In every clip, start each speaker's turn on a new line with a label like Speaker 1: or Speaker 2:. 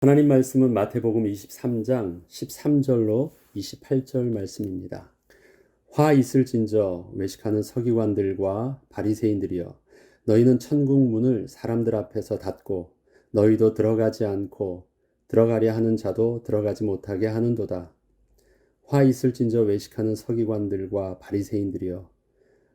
Speaker 1: 하나님 말씀은 마태복음 23장 13절로 28절 말씀입니다. 화 있을진저 외식하는 서기관들과 바리새인들이여, 너희는 천국 문을 사람들 앞에서 닫고 너희도 들어가지 않고 들어가려 하는 자도 들어가지 못하게 하는도다. 화 있을진저 외식하는 서기관들과 바리새인들이여,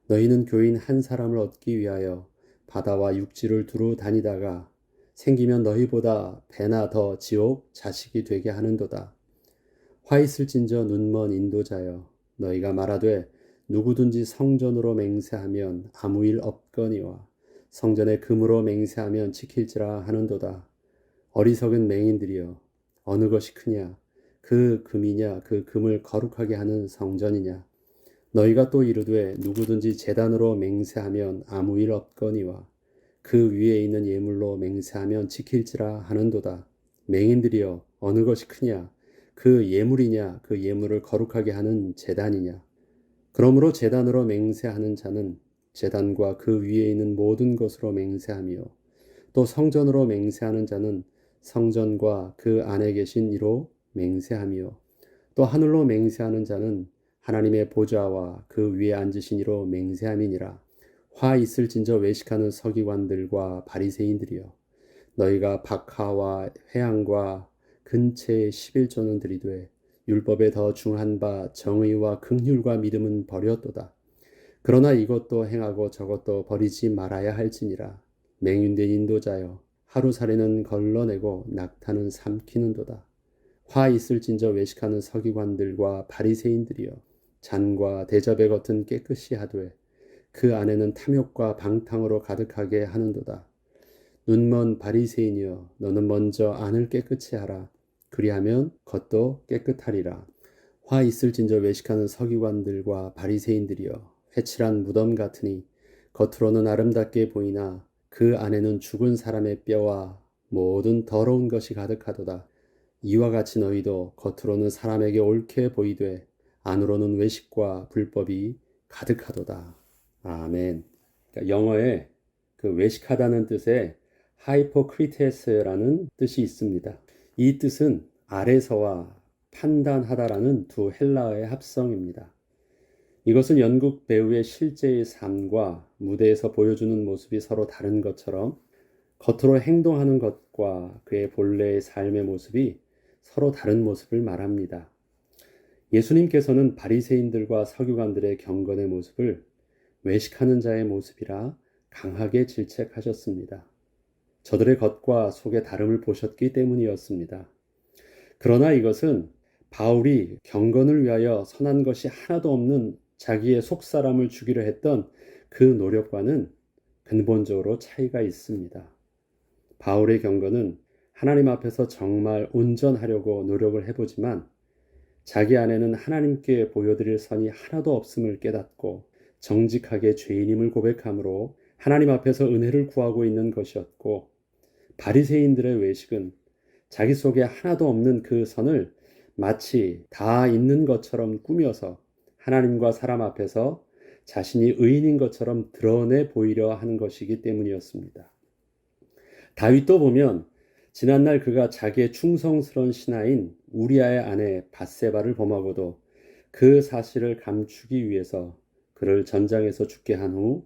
Speaker 1: 너희는 교인 한 사람을 얻기 위하여 바다와 육지를 두루 다니다가 생기면 너희보다 배나 더 지옥 자식이 되게 하는도다. 화 있을진저 눈먼 인도자여, 너희가 말하되 누구든지 성전으로 맹세하면 아무 일 없거니와 성전에 금으로 맹세하면 지킬지라 하는도다. 어리석은 맹인들이여, 어느 것이 크냐, 그 금이냐, 그 금을 거룩하게 하는 성전이냐. 너희가 또 이르되 누구든지 제단으로 맹세하면 아무 일 없거니와 그 위에 있는 예물로 맹세하면 지킬지라 하는도다. 맹인들이여, 어느 것이 크냐, 그 예물이냐, 그 예물을 거룩하게 하는 제단이냐. 그러므로 제단으로 맹세하는 자는 제단과 그 위에 있는 모든 것으로 맹세하며, 또 성전으로 맹세하는 자는 성전과 그 안에 계신 이로 맹세하며, 또 하늘로 맹세하는 자는 하나님의 보좌와 그 위에 앉으신 이로 맹세함이니라. 화 있을진저 외식하는 서기관들과 바리새인들이여, 너희가 박하와 회향과 근체의 11조는 들이되 율법에 더 중한 바 정의와 긍휼과 믿음은 버렸도다. 그러나 이것도 행하고 저것도 버리지 말아야 할지니라. 맹윤된 인도자여, 하루살이는 걸러내고 낙타는 삼키는도다. 화 있을진저 외식하는 서기관들과 바리새인들이여, 잔과 대접의 겉은 깨끗이 하되 그 안에는 탐욕과 방탕으로 가득하게 하는도다. 눈먼 바리새인이여, 너는 먼저 안을 깨끗이 하라. 그리하면 겉도 깨끗하리라. 화 있을진저 외식하는 서기관들과 바리새인들이여, 회칠한 무덤 같으니 겉으로는 아름답게 보이나 그 안에는 죽은 사람의 뼈와 모든 더러운 것이 가득하도다. 이와 같이 너희도 겉으로는 사람에게 옳게 보이되 안으로는 외식과 불법이 가득하도다. 아멘. 그러니까 영어에 그 외식하다는 뜻의 하이포크리테스라는 뜻이 있습니다. 이 뜻은 아래서와 판단하다라는 두 헬라어의 합성입니다. 이것은 연극 배우의 실제의 삶과 무대에서 보여주는 모습이 서로 다른 것처럼 겉으로 행동하는 것과 그의 본래의 삶의 모습이 서로 다른 모습을 말합니다. 예수님께서는 바리새인들과 서기관들의 경건의 모습을 외식하는 자의 모습이라 강하게 질책하셨습니다. 저들의 겉과 속의 다름을 보셨기 때문이었습니다. 그러나 이것은 바울이 경건을 위하여 선한 것이 하나도 없는 자기의 속사람을 죽이려 했던 그 노력과는 근본적으로 차이가 있습니다. 바울의 경건은 하나님 앞에서 정말 온전하려고 노력을 해보지만 자기 안에는 하나님께 보여드릴 선이 하나도 없음을 깨닫고 정직하게 죄인임을 고백함으로 하나님 앞에서 은혜를 구하고 있는 것이었고, 바리새인들의 외식은 자기 속에 하나도 없는 그 선을 마치 다 있는 것처럼 꾸며서 하나님과 사람 앞에서 자신이 의인인 것처럼 드러내 보이려 하는 것이기 때문이었습니다. 다윗도 보면 지난날 그가 자기의 충성스러운 신하인 우리아의 아내 밧세바를 범하고도 그 사실을 감추기 위해서 그를 전장에서 죽게 한 후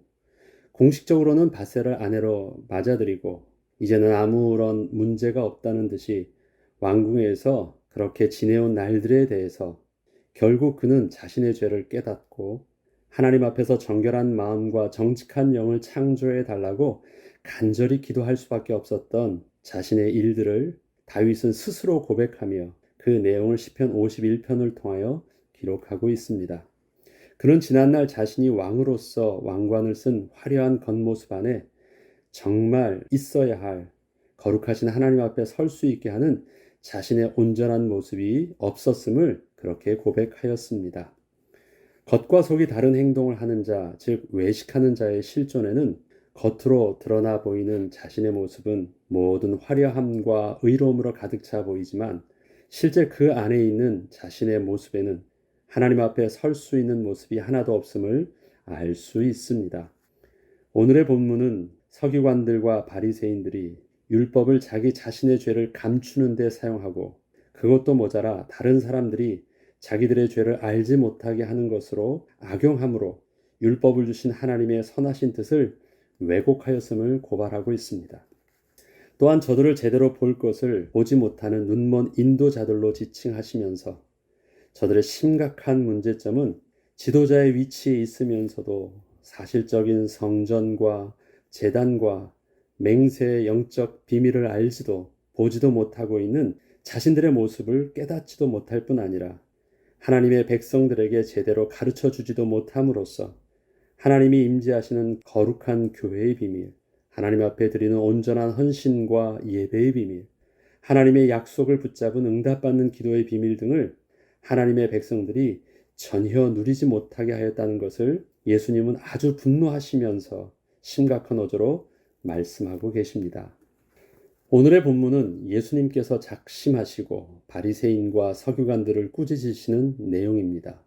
Speaker 1: 공식적으로는 밧세바를 아내로 맞아들이고 이제는 아무런 문제가 없다는 듯이 왕궁에서 그렇게 지내온 날들에 대해서 결국 그는 자신의 죄를 깨닫고 하나님 앞에서 정결한 마음과 정직한 영을 창조해 달라고 간절히 기도할 수밖에 없었던 자신의 일들을 다윗은 스스로 고백하며 그 내용을 시편 51편을 통하여 기록하고 있습니다. 그는 지난날 자신이 왕으로서 왕관을 쓴 화려한 겉모습 안에 정말 있어야 할 거룩하신 하나님 앞에 설 수 있게 하는 자신의 온전한 모습이 없었음을 그렇게 고백하였습니다. 겉과 속이 다른 행동을 하는 자, 즉 외식하는 자의 실존에는 겉으로 드러나 보이는 자신의 모습은 모든 화려함과 의로움으로 가득 차 보이지만 실제 그 안에 있는 자신의 모습에는 하나님 앞에 설 수 있는 모습이 하나도 없음을 알 수 있습니다. 오늘의 본문은 서기관들과 바리새인들이 율법을 자기 자신의 죄를 감추는 데 사용하고 그것도 모자라 다른 사람들이 자기들의 죄를 알지 못하게 하는 것으로 악용함으로 율법을 주신 하나님의 선하신 뜻을 왜곡하였음을 고발하고 있습니다. 또한 저들을 제대로 볼 것을 보지 못하는 눈먼 인도자들로 지칭하시면서 저들의 심각한 문제점은 지도자의 위치에 있으면서도 사실적인 성전과 제단과 맹세의 영적 비밀을 알지도 보지도 못하고 있는 자신들의 모습을 깨닫지도 못할 뿐 아니라 하나님의 백성들에게 제대로 가르쳐 주지도 못함으로써 하나님이 임재하시는 거룩한 교회의 비밀, 하나님 앞에 드리는 온전한 헌신과 예배의 비밀, 하나님의 약속을 붙잡은 응답받는 기도의 비밀 등을 하나님의 백성들이 전혀 누리지 못하게 하였다는 것을 예수님은 아주 분노하시면서 심각한 어조로 말씀하고 계십니다. 오늘의 본문은 예수님께서 작심하시고 바리새인과 서기관들을 꾸짖으시는 내용입니다.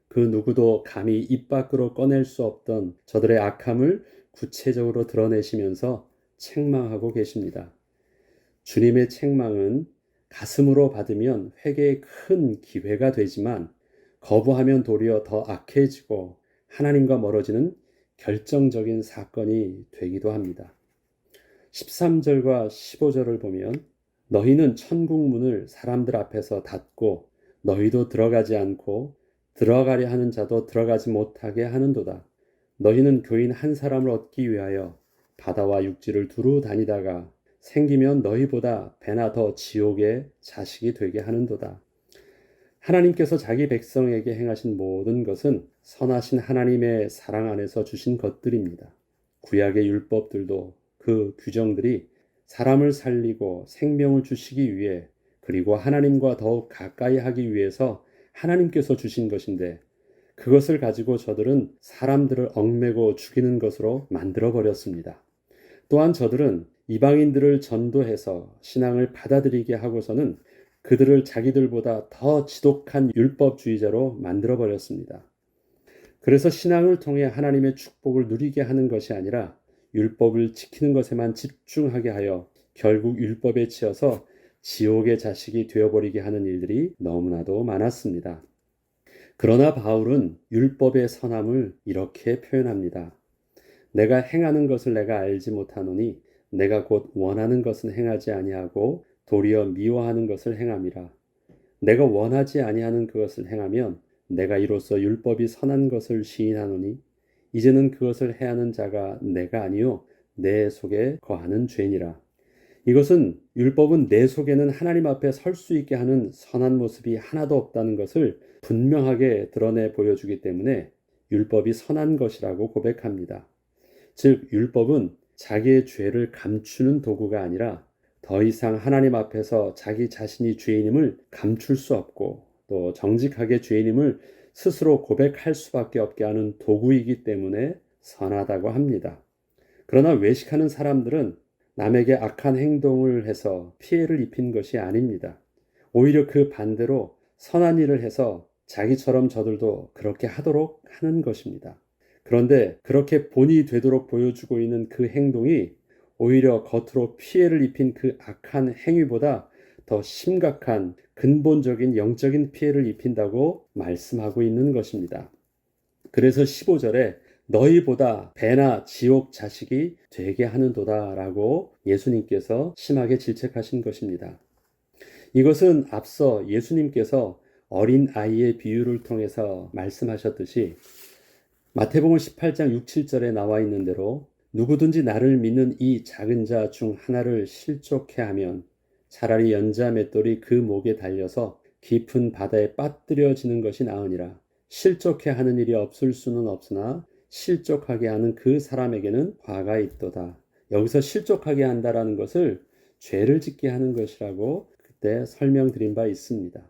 Speaker 1: 그 누구도 감히 입 밖으로 꺼낼 수 없던 저들의 악함을 구체적으로 드러내시면서 책망하고 계십니다. 주님의 책망은 가슴으로 받으면 회개의 큰 기회가 되지만 거부하면 도리어 더 악해지고 하나님과 멀어지는 결정적인 사건이 되기도 합니다. 13절과 15절을 보면 너희는 천국 문을 사람들 앞에서 닫고 너희도 들어가지 않고 들어가려 하는 자도 들어가지 못하게 하는도다. 너희는 교인 한 사람을 얻기 위하여 바다와 육지를 두루 다니다가 생기면 너희보다 배나 더 지옥의 자식이 되게 하는도다. 하나님께서 자기 백성에게 행하신 모든 것은 선하신 하나님의 사랑 안에서 주신 것들입니다. 구약의 율법들도 그 규정들이 사람을 살리고 생명을 주시기 위해 그리고 하나님과 더욱 가까이 하기 위해서 하나님께서 주신 것인데 그것을 가지고 저들은 사람들을 얽매고 죽이는 것으로 만들어 버렸습니다. 또한 저들은 이방인들을 전도해서 신앙을 받아들이게 하고서는 그들을 자기들보다 더 지독한 율법주의자로 만들어 버렸습니다. 그래서 신앙을 통해 하나님의 축복을 누리게 하는 것이 아니라 율법을 지키는 것에만 집중하게 하여 결국 율법에 치여서 지옥의 자식이 되어버리게 하는 일들이 너무나도 많았습니다. 그러나 바울은 율법의 선함을 이렇게 표현합니다. 내가 행하는 것을 내가 알지 못하노니 내가 곧 원하는 것은 행하지 아니하고 도리어 미워하는 것을 행함이라. 내가 원하지 아니하는 그것을 행하면 내가 이로써 율법이 선한 것을 시인하노니 이제는 그것을 해하는 자가 내가 아니요 내 속에 거하는 죄니라. 이것은 율법은 내 속에는 하나님 앞에 설 수 있게 하는 선한 모습이 하나도 없다는 것을 분명하게 드러내 보여주기 때문에 율법이 선한 것이라고 고백합니다. 즉 율법은 자기의 죄를 감추는 도구가 아니라 더 이상 하나님 앞에서 자기 자신이 죄인임을 감출 수 없고 또 정직하게 죄인임을 스스로 고백할 수밖에 없게 하는 도구이기 때문에 선하다고 합니다. 그러나 외식하는 사람들은 남에게 악한 행동을 해서 피해를 입힌 것이 아닙니다. 오히려 그 반대로 선한 일을 해서 자기처럼 저들도 그렇게 하도록 하는 것입니다. 그런데 그렇게 본이 되도록 보여주고 있는 그 행동이 오히려 겉으로 피해를 입힌 그 악한 행위보다 더 심각한 근본적인 영적인 피해를 입힌다고 말씀하고 있는 것입니다. 그래서 15절에 너희보다 배나 지옥 자식이 되게 하는도다 라고 예수님께서 심하게 질책하신 것입니다. 이것은 앞서 예수님께서 어린 아이의 비유를 통해서 말씀하셨듯이 마태복음 18장 6, 7절에 나와 있는 대로 누구든지 나를 믿는 이 작은 자 중 하나를 실족해 하면 차라리 연자 맷돌이 그 목에 달려서 깊은 바다에 빠뜨려지는 것이 나으니라. 실족해 하는 일이 없을 수는 없으나 실족하게 하는 그 사람에게는 화가 있도다. 여기서 실족하게 한다라는 것을 죄를 짓게 하는 것이라고 그때 설명드린 바 있습니다.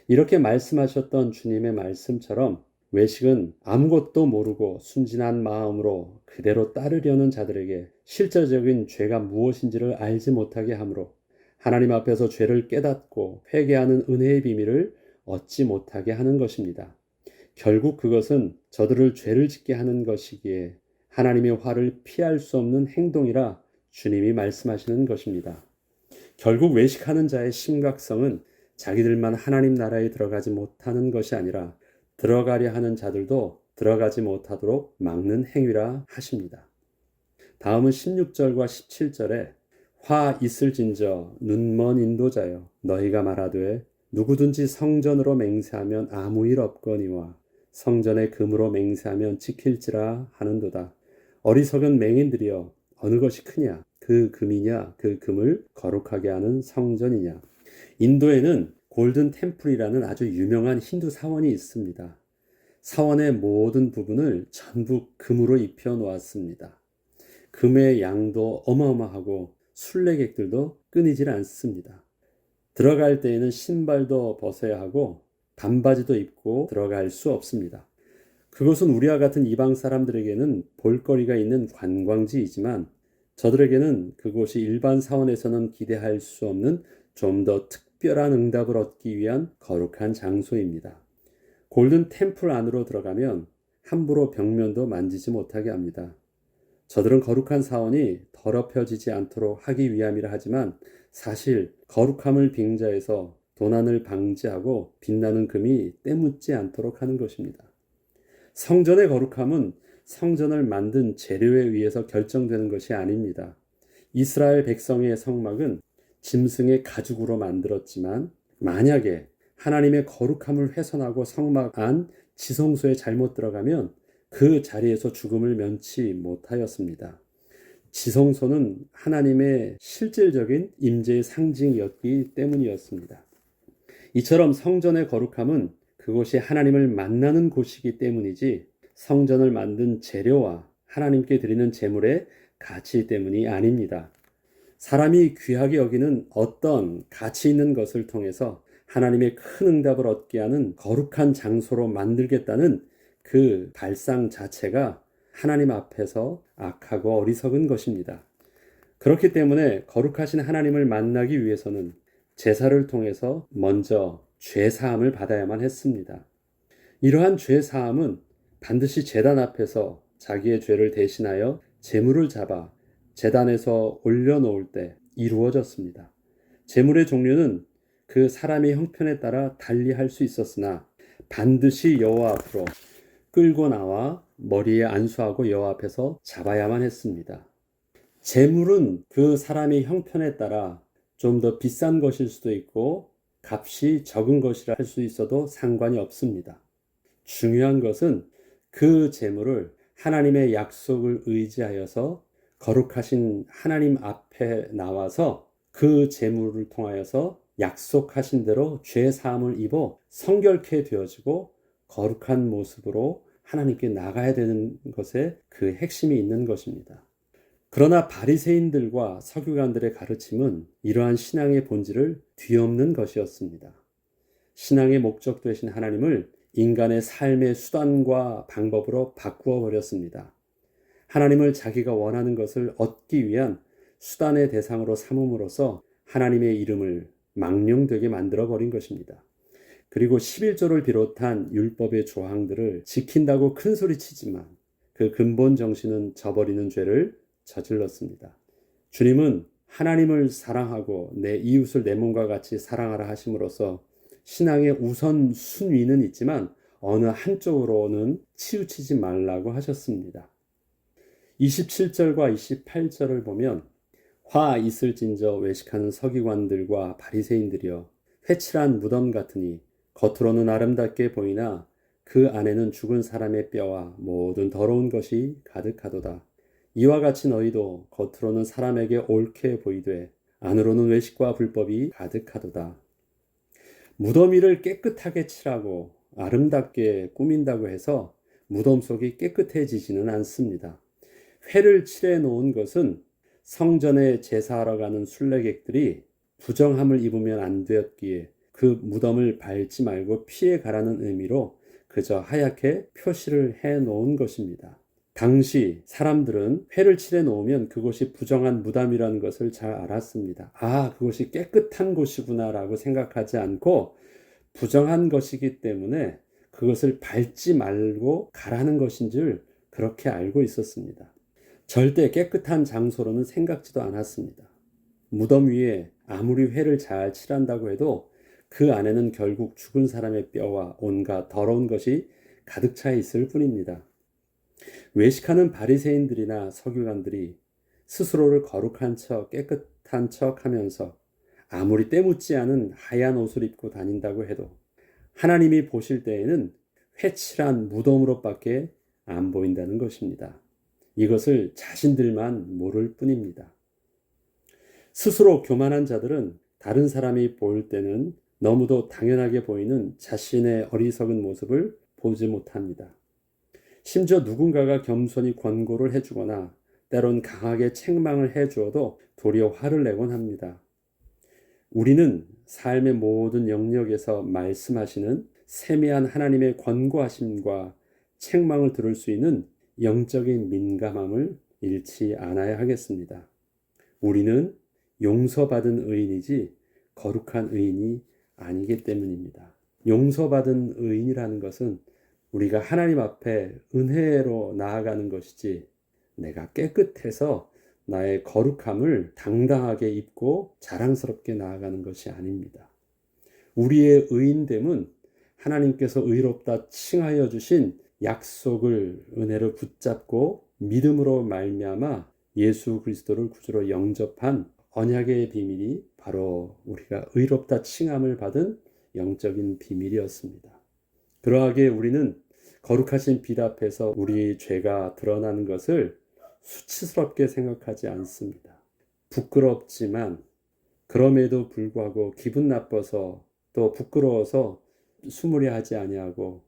Speaker 1: 이렇게 말씀하셨던 주님의 말씀처럼 외식은 아무것도 모르고 순진한 마음으로 그대로 따르려는 자들에게 실제적인 죄가 무엇인지를 알지 못하게 하므로 하나님 앞에서 죄를 깨닫고 회개하는 은혜의 비밀을 얻지 못하게 하는 것입니다. 결국 그것은 저들을 죄를 짓게 하는 것이기에 하나님의 화를 피할 수 없는 행동이라 주님이 말씀하시는 것입니다. 결국 외식하는 자의 심각성은 자기들만 하나님 나라에 들어가지 못하는 것이 아니라 들어가려 하는 자들도 들어가지 못하도록 막는 행위라 하십니다. 다음은 16절과 17절에 화 있을진저 눈먼 인도자여 너희가 말하되 누구든지 성전으로 맹세하면 아무 일 없거니와 성전의 금으로 맹세하면 지킬지라 하는도다. 어리석은 맹인들이여 어느 것이 크냐 그 금이냐 그 금을 거룩하게 하는 성전이냐. 인도에는 골든 템플이라는 아주 유명한 힌두 사원이 있습니다. 사원의 모든 부분을 전부 금으로 입혀 놓았습니다. 금의 양도 어마어마하고 순례객들도 끊이질 않습니다. 들어갈 때에는 신발도 벗어야 하고 반바지도 입고 들어갈 수 없습니다. 그것은 우리와 같은 이방 사람들에게는 볼거리가 있는 관광지이지만 저들에게는 그곳이 일반 사원에서는 기대할 수 없는 좀 더 특별한 응답을 얻기 위한 거룩한 장소입니다. 골든 템플 안으로 들어가면 함부로 벽면도 만지지 못하게 합니다. 저들은 거룩한 사원이 더럽혀지지 않도록 하기 위함이라 하지만 사실 거룩함을 빙자해서 도난을 방지하고 빛나는 금이 때묻지 않도록 하는 것입니다. 성전의 거룩함은 성전을 만든 재료에 의해서 결정되는 것이 아닙니다. 이스라엘 백성의 성막은 짐승의 가죽으로 만들었지만 만약에 하나님의 거룩함을 훼손하고 성막 안 지성소에 잘못 들어가면 그 자리에서 죽음을 면치 못하였습니다. 지성소는 하나님의 실질적인 임재의 상징이었기 때문이었습니다. 이처럼 성전의 거룩함은 그곳이 하나님을 만나는 곳이기 때문이지 성전을 만든 재료와 하나님께 드리는 제물의 가치 때문이 아닙니다. 사람이 귀하게 여기는 어떤 가치 있는 것을 통해서 하나님의 큰 응답을 얻게 하는 거룩한 장소로 만들겠다는 그 발상 자체가 하나님 앞에서 악하고 어리석은 것입니다. 그렇기 때문에 거룩하신 하나님을 만나기 위해서는 제사를 통해서 먼저 죄사함을 받아야만 했습니다. 이러한 죄사함은 반드시 제단 앞에서 자기의 죄를 대신하여 제물을 잡아 제단에서 올려놓을 때 이루어졌습니다. 제물의 종류는 그 사람의 형편에 따라 달리 할 수 있었으나 반드시 여호와 앞으로 끌고 나와 머리에 안수하고 여호와 앞에서 잡아야만 했습니다. 제물은 그 사람의 형편에 따라 좀 더 비싼 것일 수도 있고 값이 적은 것이라 할 수 있어도 상관이 없습니다. 중요한 것은 그 제물을 하나님의 약속을 의지하여서 거룩하신 하나님 앞에 나와서 그 제물을 통하여서 약속하신 대로 죄 사함을 입어 성결케 되어지고 거룩한 모습으로 하나님께 나가야 되는 것에 그 핵심이 있는 것입니다. 그러나 바리새인들과 서기관들의 가르침은 이러한 신앙의 본질을 뒤엎는 것이었습니다. 신앙의 목적 되신 하나님을 인간의 삶의 수단과 방법으로 바꾸어 버렸습니다. 하나님을 자기가 원하는 것을 얻기 위한 수단의 대상으로 삼음으로써 하나님의 이름을 망령되게 만들어 버린 것입니다. 그리고 11조를 비롯한 율법의 조항들을 지킨다고 큰소리치지만 그 근본 정신은 저버리는 죄를 저질렀습니다. 주님은 하나님을 사랑하고 내 이웃을 내 몸과 같이 사랑하라 하심으로써 신앙의 우선 순위는 있지만 어느 한쪽으로는 치우치지 말라고 하셨습니다. 27절과 28절을 보면 화 있을진저 외식하는 서기관들과 바리새인들이여 회칠한 무덤 같으니 겉으로는 아름답게 보이나 그 안에는 죽은 사람의 뼈와 모든 더러운 것이 가득하도다. 이와 같이 너희도 겉으로는 사람에게 옳게 보이되 안으로는 외식과 불법이 가득하도다. 무덤 위를 깨끗하게 칠하고 아름답게 꾸민다고 해서 무덤 속이 깨끗해지지는 않습니다. 회를 칠해 놓은 것은 성전에 제사하러 가는 순례객들이 부정함을 입으면 안 되었기에 그 무덤을 밟지 말고 피해 가라는 의미로 그저 하얗게 표시를 해 놓은 것입니다. 당시 사람들은 회를 칠해 놓으면 그곳이 부정한 무덤이라는 것을 잘 알았습니다. 아, 그곳이 깨끗한 곳이구나 라고 생각하지 않고 부정한 것이기 때문에 그것을 밟지 말고 가라는 것인 줄 그렇게 알고 있었습니다. 절대 깨끗한 장소로는 생각지도 않았습니다. 무덤 위에 아무리 회를 잘 칠한다고 해도 그 안에는 결국 죽은 사람의 뼈와 온갖 더러운 것이 가득 차 있을 뿐입니다. 외식하는 바리새인들이나 서기관들이 스스로를 거룩한 척, 깨끗한 척 하면서 아무리 때묻지 않은 하얀 옷을 입고 다닌다고 해도 하나님이 보실 때에는 회칠한 무덤으로밖에 안 보인다는 것입니다. 이것을 자신들만 모를 뿐입니다. 스스로 교만한 자들은 다른 사람이 볼 때는 너무도 당연하게 보이는 자신의 어리석은 모습을 보지 못합니다. 심지어 누군가가 겸손히 권고를 해주거나 때론 강하게 책망을 해주어도 도리어 화를 내곤 합니다. 우리는 삶의 모든 영역에서 말씀하시는 세미한 하나님의 권고하심과 책망을 들을 수 있는 영적인 민감함을 잃지 않아야 하겠습니다. 우리는 용서받은 의인이지 거룩한 의인이 아니기 때문입니다. 용서받은 의인이라는 것은 우리가 하나님 앞에 은혜로 나아가는 것이지 내가 깨끗해서 나의 거룩함을 당당하게 입고 자랑스럽게 나아가는 것이 아닙니다. 우리의 의인됨은 하나님께서 의롭다 칭하여 주신 약속을 은혜로 붙잡고 믿음으로 말미암아 예수 그리스도를 구주로 영접한 언약의 비밀이 바로 우리가 의롭다 칭함을 받은 영적인 비밀이었습니다. 그러하게 우리는 거룩하신 빛 앞에서 우리의 죄가 드러나는 것을 수치스럽게 생각하지 않습니다. 부끄럽지만 그럼에도 불구하고 기분 나빠서 또 부끄러워서 수무리 하지 아니하고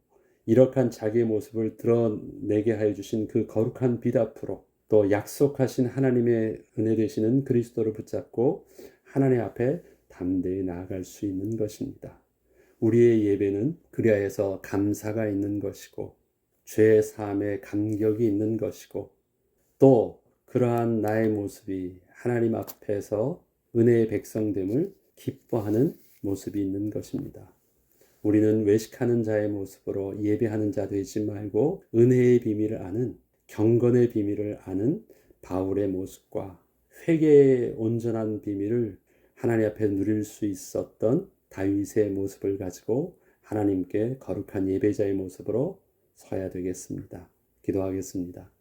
Speaker 1: 이러한 자기의 모습을 드러내게 하여 주신 그 거룩한 빛 앞으로 또 약속하신 하나님의 은혜 되시는 그리스도를 붙잡고 하나님 앞에 담대히 나아갈 수 있는 것입니다. 우리의 예배는 그리하여서 감사가 있는 것이고 죄 사함에 감격이 있는 것이고 또 그러한 나의 모습이 하나님 앞에서 은혜의 백성됨을 기뻐하는 모습이 있는 것입니다. 우리는 외식하는 자의 모습으로 예배하는 자 되지 말고 은혜의 비밀을 아는 경건의 비밀을 아는 바울의 모습과 회개의 온전한 비밀을 하나님 앞에 누릴 수 있었던 다윗의 모습을 가지고 하나님께 거룩한 예배자의 모습으로 서야 되겠습니다. 기도하겠습니다.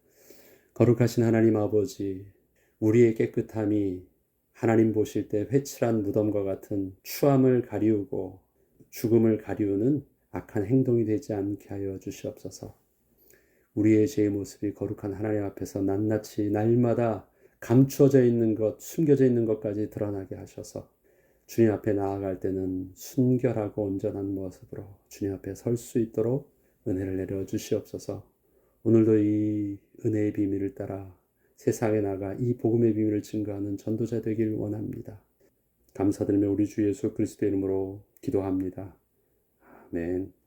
Speaker 1: 거룩하신 하나님 아버지, 우리의 깨끗함이 하나님 보실 때 회칠한 무덤과 같은 추함을 가리우고 죽음을 가리우는 악한 행동이 되지 않게 하여 주시옵소서. 우리의 죄의 모습이 거룩한 하나님 앞에서 낱낱이 날마다 감추어져 있는 것, 숨겨져 있는 것까지 드러나게 하셔서 주님 앞에 나아갈 때는 순결하고 온전한 모습으로 주님 앞에 설 수 있도록 은혜를 내려 주시옵소서. 오늘도 이 은혜의 비밀을 따라 세상에 나가 이 복음의 비밀을 증거하는 전도자 되길 원합니다. 감사드리며 우리 주 예수 그리스도의 이름으로 기도합니다. 아멘.